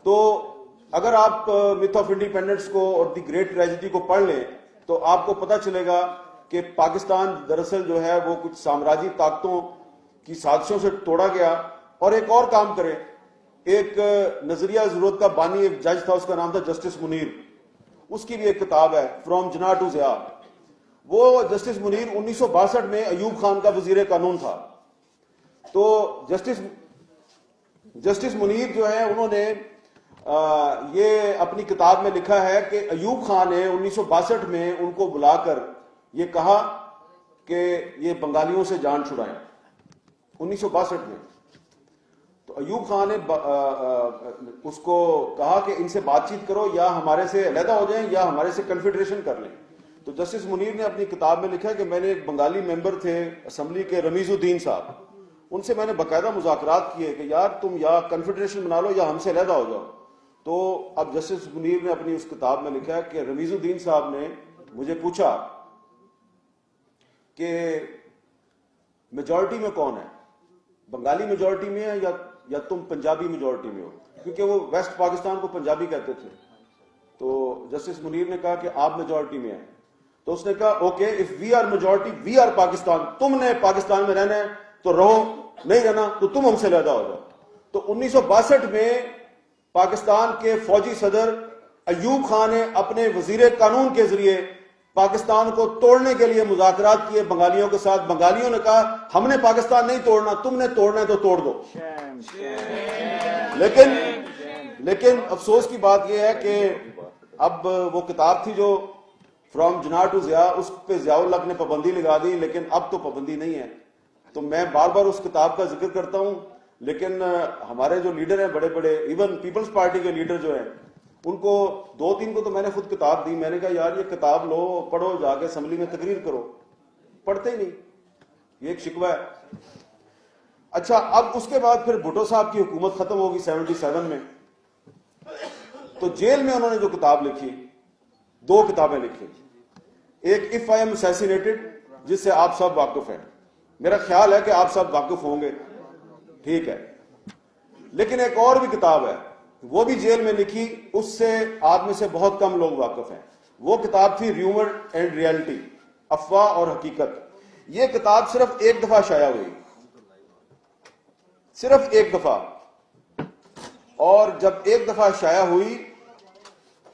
تو اگر آپ میتھ آف انڈیپینڈنس کو اور دی گریٹ ٹریجڈی کو پڑھ لیں تو آپ کو پتا چلے گا کہ پاکستان دراصل جو ہے وہ کچھ سامراجی طاقتوں کی سازشوں سے توڑا گیا. اور ایک اور کام کرے, ایک نظریہ ضرورت کا بانی ایک جج تھا, اس کا نام تھا جسٹس منیر, اس کی بھی ایک کتاب ہے فرام جناح ٹو ضیاء. وہ جسٹس منیر 1962 میں ایوب خان کا وزیر قانون تھا. تو جسٹس منیر جو ہے انہوں نے یہ اپنی کتاب میں لکھا ہے کہ ایوب خان نے 1962 میں ان کو بلا کر یہ کہا کہ یہ بنگالیوں سے جان چھڑائیں, 1962 میں. تو ایوب خان نے اس کو کہا کہ ان سے بات چیت کرو, یا ہمارے سے علیحدہ ہو جائیں یا ہمارے سے کنفیڈریشن کر لیں. تو جسٹس منیر نے اپنی کتاب میں لکھا کہ میں نے ایک بنگالی ممبر تھے اسمبلی کے رمیز الدین صاحب, ان سے میں نے باقاعدہ مذاکرات کیے کہ یار تم یا کنفیڈریشن بنا لو یا ہم سے علیحدہ ہو جاؤ. تو اب جسٹس منیر نے اپنی اس کتاب میں لکھا کہ رمیز الدین صاحب نے مجھے پوچھا کہ میجورٹی میں کون ہے, بنگالی میجورٹی میں ہے یا تم پنجابی میجورٹی میں ہو, کیونکہ وہ ویسٹ پاکستان کو پنجابی کہتے تھے. تو جسٹس منیر نے کہا کہ آپ میجورٹی میں ہیں. تو اس نے کہا okay, if we are majority we are Pakistan, تم نے پاکستان میں رہنا ہے تو رہو, نہیں رہنا تو تم ہم سے علیحدہ ہو جاؤ. تو 1962 میں پاکستان کے فوجی صدر ایوب خان نے اپنے وزیر قانون کے ذریعے پاکستان کو توڑنے کے لیے مذاکرات کیے بنگالیوں کے ساتھ. بنگالیوں نے کہا ہم نے پاکستان نہیں توڑنا, تم نے توڑنا ہے تو توڑ دو. لیکن افسوس کی بات یہ ہے کہ اب وہ کتاب تھی جو فرام جناح ٹو ضیاء, اس پہ ضیاء الحق نے پابندی لگا دی, لیکن اب تو پابندی نہیں ہے. تو میں بار بار اس کتاب کا ذکر کرتا ہوں, لیکن ہمارے جو لیڈر ہیں بڑے بڑے, ایون پیپلز پارٹی کے لیڈر جو ہیں, ان کو 2-3 کو تو میں نے خود کتاب دی. میں نے کہا یار یہ کتاب لو, پڑھو, جا کے اسمبلی میں تقریر کرو. پڑھتے ہی نہیں, یہ ایک شکوہ ہے. اچھا, اب اس کے بعد پھر بھٹو صاحب کی حکومت ختم ہوگی 77 میں. تو جیل میں انہوں نے جو کتاب لکھی, 2 کتابیں لکھی. ایک اف آئی ایم اسیسینیٹڈ, جس سے آپ سب واقف ہیں, میرا خیال ہے کہ آپ سب واقف ہوں گے, ٹھیک ہے. لیکن ایک اور بھی کتاب ہے, وہ بھی جیل میں لکھی, اس سے آپ میں سے بہت کم لوگ واقف ہیں. وہ کتاب تھی ریومر اینڈ ریئلٹی, افواہ اور حقیقت. یہ کتاب صرف 1 دفعہ شائع ہوئی, صرف 1 دفعہ. اور جب 1 دفعہ شائع ہوئی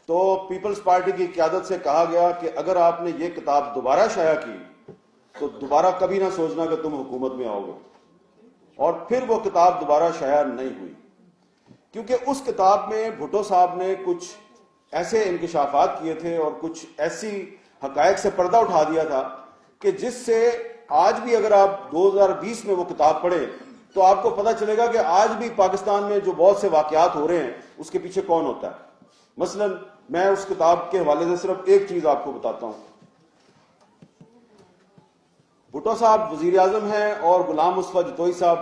تو پیپلز پارٹی کی قیادت سے کہا گیا کہ اگر آپ نے یہ کتاب دوبارہ شائع کی تو دوبارہ کبھی نہ سوچنا کہ تم حکومت میں آؤ گے. اور پھر وہ کتاب دوبارہ شائع نہیں ہوئی, کیونکہ اس کتاب میں بھٹو صاحب نے کچھ ایسے انکشافات کیے تھے اور کچھ ایسی حقائق سے پردہ اٹھا دیا تھا کہ جس سے آج بھی اگر آپ 2020 میں وہ کتاب پڑھیں تو آپ کو پتہ چلے گا کہ آج بھی پاکستان میں جو بہت سے واقعات ہو رہے ہیں اس کے پیچھے کون ہوتا ہے. مثلا میں اس کتاب کے حوالے سے صرف ایک چیز آپ کو بتاتا ہوں. بھٹو صاحب وزیر اعظم ہیں اور غلام مصطفیٰ جتوئی صاحب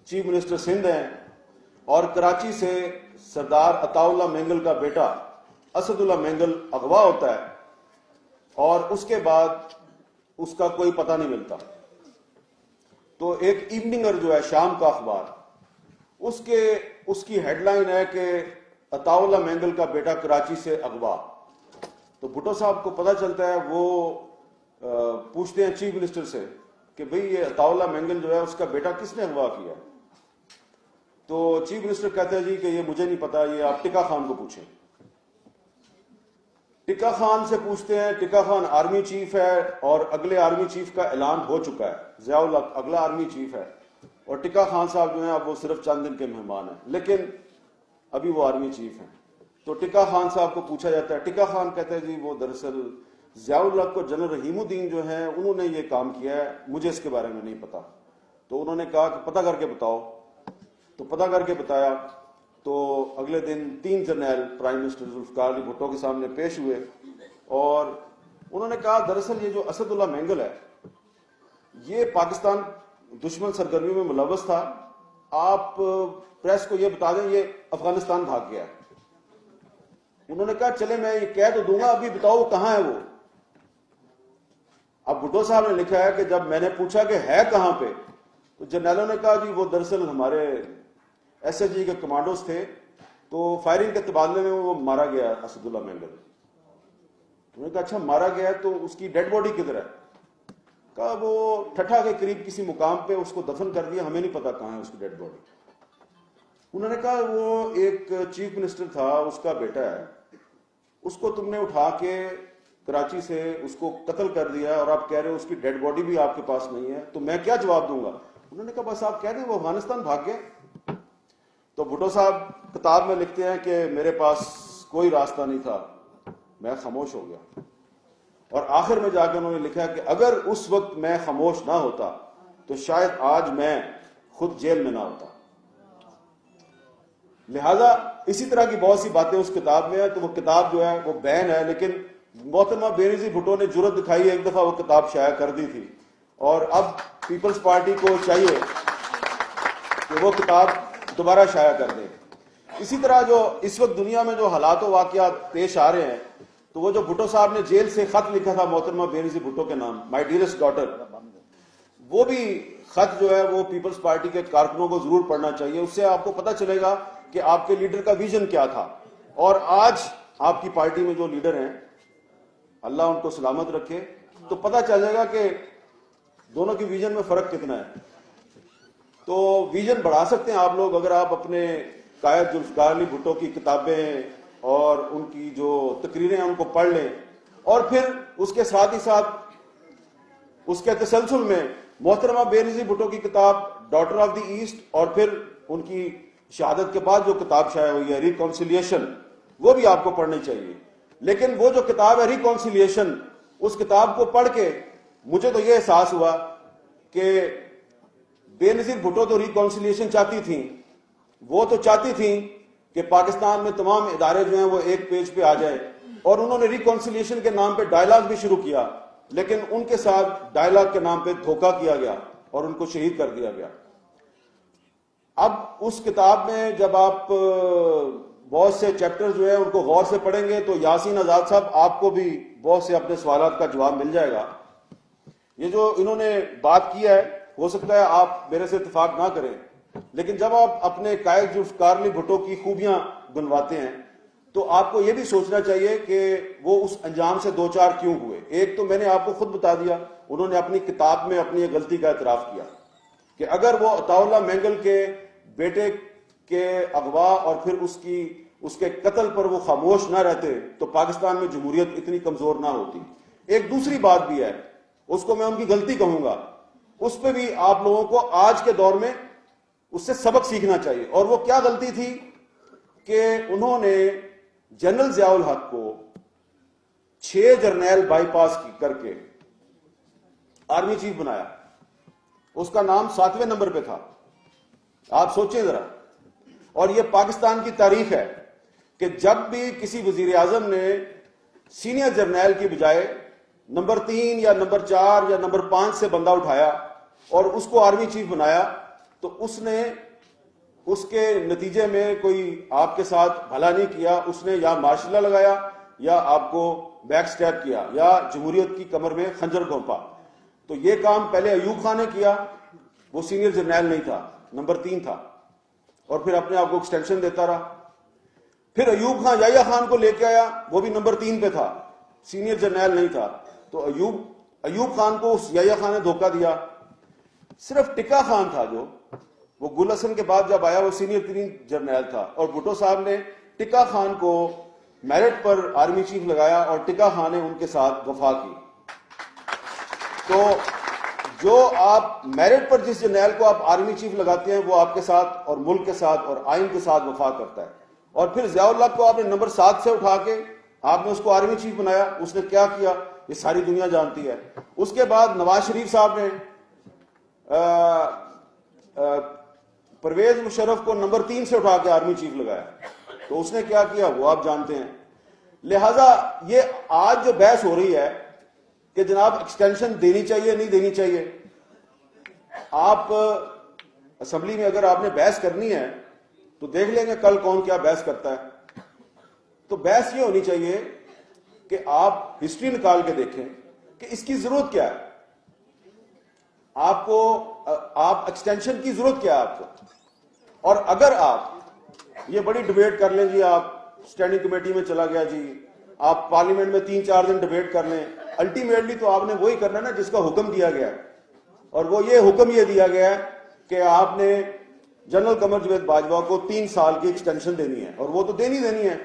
چیف منسٹر سندھ ہیں, اور کراچی سے سردار عطا اللہ مینگل کا بیٹا اسد اللہ مینگل اغوا ہوتا ہے, اور اس کے بعد اس کا کوئی پتہ نہیں ملتا. تو ایک ایوننگر جو ہے شام کا اخبار, اس کی ہیڈ لائن ہے کہ عطا اللہ مینگل کا بیٹا کراچی سے اغوا. تو بھٹو صاحب کو پتہ چلتا ہے, وہ پوچھتے ہیں چیف منسٹر سے کہ بھئی یہ عطا اللہ مینگل جو ہے اس کا بیٹا کس نے اغوا کیا. تو چیف منسٹر کہتے ہیں جی کہ یہ مجھے نہیں پتا, یہ آپ ٹکا خان کو پوچھیں. ٹکا خان سے پوچھتے ہیں, ٹکا خان آرمی چیف ہے اور اگلے آرمی چیف کا اعلان ہو چکا ہے, ضیاء الحق اگلا آرمی چیف ہے, اور ٹکا خان صاحب جو ہیں اب وہ صرف چند دن کے مہمان ہیں, لیکن ابھی وہ آرمی چیف ہیں. تو ٹکا خان صاحب کو پوچھا جاتا ہے, ٹکا خان کہتے ہیں جی وہ دراصل ضیاء الحق کو جنرل رحیم الدین جو ہیں انہوں نے یہ کام کیا ہے, مجھے اس کے بارے میں نہیں پتا. تو انہوں نے کہا کہ پتہ کر کے بتاؤ. تو پتہ کر کے بتایا. تو اگلے دن 3 جرنیل پرائم منسٹر ذوالفقار علی بھٹو کے سامنے پیش ہوئے, اور انہوں نے کہا دراصل یہ جو اسد اللہ مینگل ہے یہ پاکستان دشمن سرگرمیوں میں ملوث تھا, آپ پریس کو یہ بتا دیں یہ افغانستان بھاگ گیا. انہوں نے کہا چلے میں یہ کہہ تو دوں گا, ابھی بتاؤ کہاں ہے وہ. اب بھٹو صاحب نے لکھا ہے کہ جب میں نے پوچھا کہ ہے کہاں پہ, تو جرنیلوں نے کہا جی وہ دراصل ہمارے ایس ایس جی کے کمانڈوز تھے, تو فائرنگ کے تبادلے میں وہ مارا گیا اسد اللہ مینگل. انہوں نے کہا اچھا مارا گیا ہے تو اس کی ڈیڈ باڈی کدھر ہے؟ کہا وہ ٹھٹھا کے قریب کسی مقام پہ اس کو دفن کر دیا, ہمیں نہیں پتا کہاں ہے اس کی ڈیڈ باڈی. انہوں نے کہا وہ ایک چیف منسٹر تھا, اس کا بیٹا ہے, اس کو تم نے اٹھا کے کراچی سے اس کو قتل کر دیا اور آپ کہہ رہے ہو اس کی ڈیڈ باڈی بھی آپ کے پاس نہیں ہے, تو میں کیا جواب دوں گا؟ انہوں نے کہا بس آپ کہہ دیں وہ افغانستان بھاگ گیا. تو بھٹو صاحب کتاب میں لکھتے ہیں کہ میرے پاس کوئی راستہ نہیں تھا, میں خاموش ہو گیا. اور آخر میں جا کے انہوں نے لکھا کہ اگر اس وقت میں خاموش نہ ہوتا تو شاید آج میں خود جیل میں نہ ہوتا. لہذا اسی طرح کی بہت سی باتیں اس کتاب میں ہیں. تو وہ کتاب جو ہے وہ بین ہے, لیکن محترمہ بینظیر بھٹو نے جرأت دکھائی, ایک دفعہ وہ کتاب شائع کر دی تھی, اور اب پیپلز پارٹی کو چاہیے کہ وہ کتاب دوبارہ شائع کر دیں. اسی طرح جو اس وقت دنیا میں جو حالات و واقعات پیش آ رہے ہیں, تو وہ جو بھٹو صاحب نے جیل سے خط لکھا تھا محترمہ بینظیر بھٹو کے نام, مائی ڈیئرسٹ ڈاٹر, وہ بھی خط جو ہے وہ پیپلز پارٹی کے کارکنوں کو ضرور پڑھنا چاہیے. اس سے آپ کو پتہ چلے گا کہ آپ کے لیڈر کا ویژن کیا تھا, اور آج آپ کی پارٹی میں جو لیڈر ہیں اللہ ان کو سلامت رکھے, تو پتہ چل جائے گا کہ دونوں کی ویژن میں فرق کتنا ہے. تو ویژن بڑھا سکتے ہیں آپ لوگ اگر آپ اپنے قائد ذوالفقار علی بھٹو کی کتابیں اور ان کی جو تقریریں ہیں ان کو پڑھ لیں, اور پھر اس کے ساتھ ہی ساتھ اس کے تسلسل میں محترمہ بینظیر بھٹو کی کتاب ڈاٹر آف دی ایسٹ, اور پھر ان کی شہادت کے بعد جو کتاب شائع ہوئی ہے ریکانسیلیشن, وہ بھی آپ کو پڑھنی چاہیے. لیکن وہ جو کتاب ہے ریکانسیلیشن, اس کتاب کو پڑھ کے مجھے تو یہ احساس ہوا کہ بینظیر بھٹو تو ریکانسیلیشن چاہتی تھیں, وہ تو چاہتی تھیں کہ پاکستان میں تمام ادارے جو ہیں وہ ایک پیج پہ آ جائیں, اور انہوں نے ریکانسیلیشن کے نام پہ ڈائلاگ بھی شروع کیا, لیکن ان کے ساتھ ڈائلاگ کے نام پہ دھوکہ کیا گیا اور ان کو شہید کر دیا گیا. اب اس کتاب میں جب آپ بہت سے چیپٹر جو ہیں ان کو غور سے پڑھیں گے تو یاسین آزاد صاحب آپ کو بھی بہت سے اپنے سوالات کا جواب مل جائے گا. یہ جو انہوں نے بات کی ہے, ہو سکتا ہے آپ میرے سے اتفاق نہ کریں, لیکن جب آپ اپنے قائد ذوالفقار علی بھٹو کی خوبیاں گنواتے ہیں تو آپ کو یہ بھی سوچنا چاہیے کہ وہ اس انجام سے دو چار کیوں ہوئے. ایک تو میں نے آپ کو خود بتا دیا, انہوں نے اپنی کتاب میں اپنی غلطی کا اعتراف کیا کہ اگر وہ عطا اللہ مینگل کے بیٹے کے اغوا اور پھر اس کے قتل پر وہ خاموش نہ رہتے تو پاکستان میں جمہوریت اتنی کمزور نہ ہوتی. ایک دوسری بات بھی ہے, اس کو میں ان کی غلطی کہوں گا, اس پہ بھی آپ لوگوں کو آج کے دور میں اس سے سبق سیکھنا چاہیے. اور وہ کیا غلطی تھی کہ انہوں نے جنرل ضیاء الحق کو 6 جرنیل بائی پاس کر کے آرمی چیف بنایا. اس کا نام 7ویں نمبر پہ تھا. آپ سوچیں ذرا. اور یہ پاکستان کی تاریخ ہے کہ جب بھی کسی وزیر اعظم نے سینئر جرنیل کی بجائے نمبر 3 یا نمبر 4 یا نمبر 5 سے بندہ اٹھایا اور اس کو آرمی چیف بنایا, تو اس نے اس کے نتیجے میں کوئی آپ کے ساتھ بھلا نہیں کیا. اس نے یا مارشل لا لگایا یا آپ کو بیک سٹیپ کیا یا جمہوریت کی کمر میں خنجر گھونپا. تو یہ کام پہلے ایوب خان نے کیا, وہ سینئر جرنیل نہیں تھا, نمبر 3 تھا, اور پھر اپنے آپ کو ایکسٹینشن دیتا رہا. پھر ایوب خان یحییٰ خان کو لے کے آیا, وہ بھی نمبر 3 پہ تھا, سینئر جرنیل نہیں تھا. تو ایوب خان کو اس یحییٰ خان نے دھوکہ دیا. صرف ٹکا خان تھا جو وہ گل حسن کے بعد جب آیا وہ سینئر 3 جرنیل تھا, اور بھٹو صاحب نے ٹکا خان کو میرٹ پر آرمی چیف لگایا اور ٹکا خان نے ان کے ساتھ وفا کی. تو جو آپ میرٹ پر جس جرنیل کو آپ آرمی چیف لگاتے ہیں وہ آپ کے ساتھ اور ملک کے ساتھ اور آئین کے ساتھ وفا کرتا ہے. اور پھر ضیاء الحق کو آپ نے نمبر 7 سے اٹھا کے آپ نے اس کو آرمی چیف بنایا. اس نے کیا کیا یہ ساری دنیا جانتی ہے. اس کے بعد نواز شریف صاحب نے پرویز مشرف کو نمبر 3 سے اٹھا کے آرمی چیف لگایا. تو اس نے کیا کیا وہ آپ جانتے ہیں. لہذا یہ آج جو بحث ہو رہی ہے کہ جناب ایکسٹینشن دینی چاہیے نہیں دینی چاہیے, آپ اسمبلی میں اگر آپ نے بحث کرنی ہے تو دیکھ لیں گے کل کون کیا بحث کرتا ہے. تو بحث یہ ہونی چاہیے کہ آپ ہسٹری نکال کے دیکھیں کہ اس کی ضرورت کیا ہے. آپ ایکسٹینشن کی ضرورت کیا ہے آپ کو, اور اگر آپ یہ بڑی ڈبیٹ کر لیں جی، آپ اسٹینڈنگ کمیٹی میں چلا گیا جی، آپ پارلیمنٹ میں 3-4 دن ڈبیٹ کر لیں، الٹیمیٹلی تو آپ نے وہی کرنا نا جس کا حکم دیا گیا ہے، اور وہ یہ حکم یہ دیا گیا ہے کہ آپ نے جنرل قمر جاوید باجوہ کو 3 سال کی ایکسٹینشن دینی ہے، اور وہ تو دینی ہے،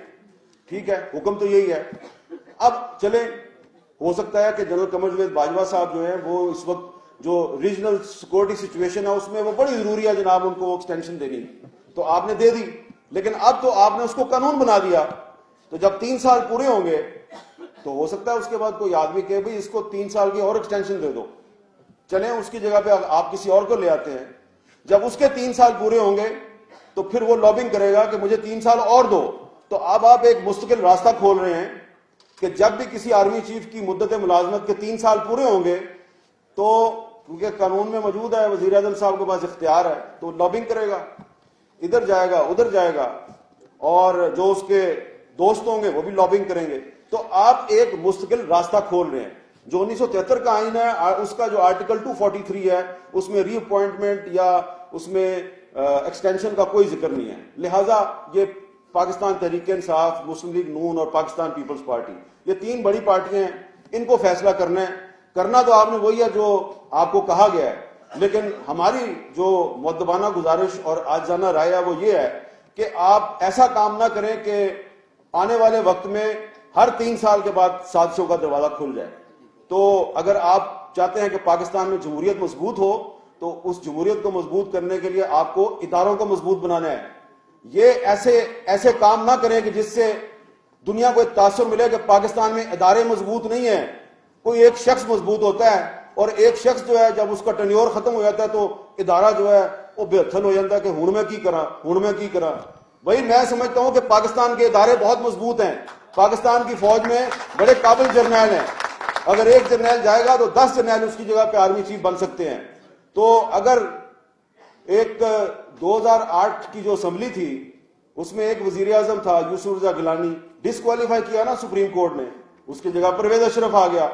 ٹھیک ہے، حکم تو یہی ہے۔ اب چلیں، ہو سکتا ہے کہ جنرل قمر جاوید باجوہ صاحب جو ہیں وہ اس وقت جو ریجنل سیکورٹی سچویشن ہے اس میں وہ بڑی ضروری ہے جناب ان کو ایکسٹینشن دینی، تو آپ نے دے دی، لیکن اب تو آپ نے اس کو قانون بنا دیا، تو جب 3 سال پورے ہوں گے تو ہو سکتا ہے اس کے بعد کوئی آدمی کہ بھئی اس کو 3 سال کی اور ایکسٹینشن دے دو، چلیں اس کی جگہ پہ آپ کسی اور کو لے آتے ہیں، جب اس کے 3 سال پورے ہوں گے تو پھر وہ لابنگ کرے گا کہ مجھے 3 سال اور دو، تو اب آپ ایک مستقل راستہ کھول رہے ہیں کہ جب بھی کسی آرمی چیف کی مدت ملازمت کے 3 سال پورے ہوں گے تو کیونکہ قانون میں موجود ہے وزیر اعظم صاحب کے پاس اختیار ہے تو لابنگ کرے گا، ادھر جائے گا ادھر جائے گا، اور جو اس کے دوست ہوں گے وہ بھی لابنگ کریں گے، تو آپ ایک مستقل راستہ کھول رہے ہیں۔ جو 1973 کا آئین ہے اس کا جو آرٹیکل 243 ہے اس میں ری اپوائنٹمنٹ یا اس میں ایکسٹینشن کا کوئی ذکر نہیں ہے، لہٰذا یہ پاکستان تحریک انصاف، مسلم لیگ نون اور پاکستان پیپلز پارٹی، یہ 3 بڑی پارٹیاں ہیں، ان کو فیصلہ کرنا ہے، کرنا تو آپ نے وہی ہے جو آپ کو کہا گیا ہے، لیکن ہماری جو مؤدبانہ گزارش اور عاجزانہ رائے ہے وہ یہ ہے کہ آپ ایسا کام نہ کریں کہ آنے والے وقت میں ہر 3 سال کے بعد سازشوں کا دروازہ کھل جائے۔ تو اگر آپ چاہتے ہیں کہ پاکستان میں جمہوریت مضبوط ہو تو اس جمہوریت کو مضبوط کرنے کے لیے آپ کو اداروں کو مضبوط بنانا ہے، یہ ایسے کام نہ کریں کہ جس سے دنیا کو ایک تاثر ملے کہ پاکستان میں ادارے مضبوط نہیں ہیں، کوئی ایک شخص مضبوط ہوتا ہے، اور ایک شخص جو ہے جب اس کا ٹینیور ختم ہو جاتا ہے تو ادارہ جو ہے وہ بے ہتھل ہو جاتا ہے کہ ہن میں کی کرا۔ وہی میں سمجھتا ہوں کہ پاکستان کے ادارے بہت مضبوط ہیں، پاکستان کی فوج میں بڑے قابل جرنیل ہیں، اگر ایک جرنیل جائے گا تو 10 جرنیل اس کی جگہ پہ آرمی چیف بن سکتے ہیں۔ تو اگر ایک 2008 کی جو اسمبلی تھی اس میں ایک وزیر اعظم تھا یوسف رضا گیلانی، ڈسکوالیفائی کیا نا سپریم کورٹ نے، اس کی جگہ پرویز اشرف آ گیا،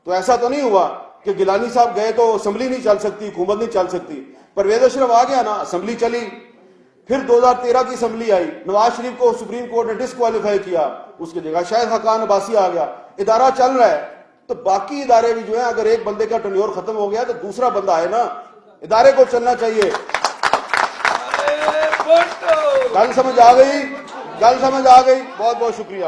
تو ایسا تو نہیں ہوا کہ گیلانی صاحب گئے تو اسمبلی نہیں چل سکتی، حکومت نہیں چل سکتی، پرویز اشرف آ گیا نا، اسمبلی چلی۔ پھر 2013 کی اسمبلی آئی، نواز شریف کو سپریم کورٹ نے ڈسکوالیفائی کیا، اس کی جگہ شاہد خاقان عباسی آ گیا، ادارہ چل رہا ہے۔ تو باقی ادارے بھی جو ہیں اگر ایک بندے کا ٹینیور ختم ہو گیا تو دوسرا بندہ آئے نا، ادارے کو چلنا چاہیے۔ گل سمجھ آ گئی، بہت بہت شکریہ۔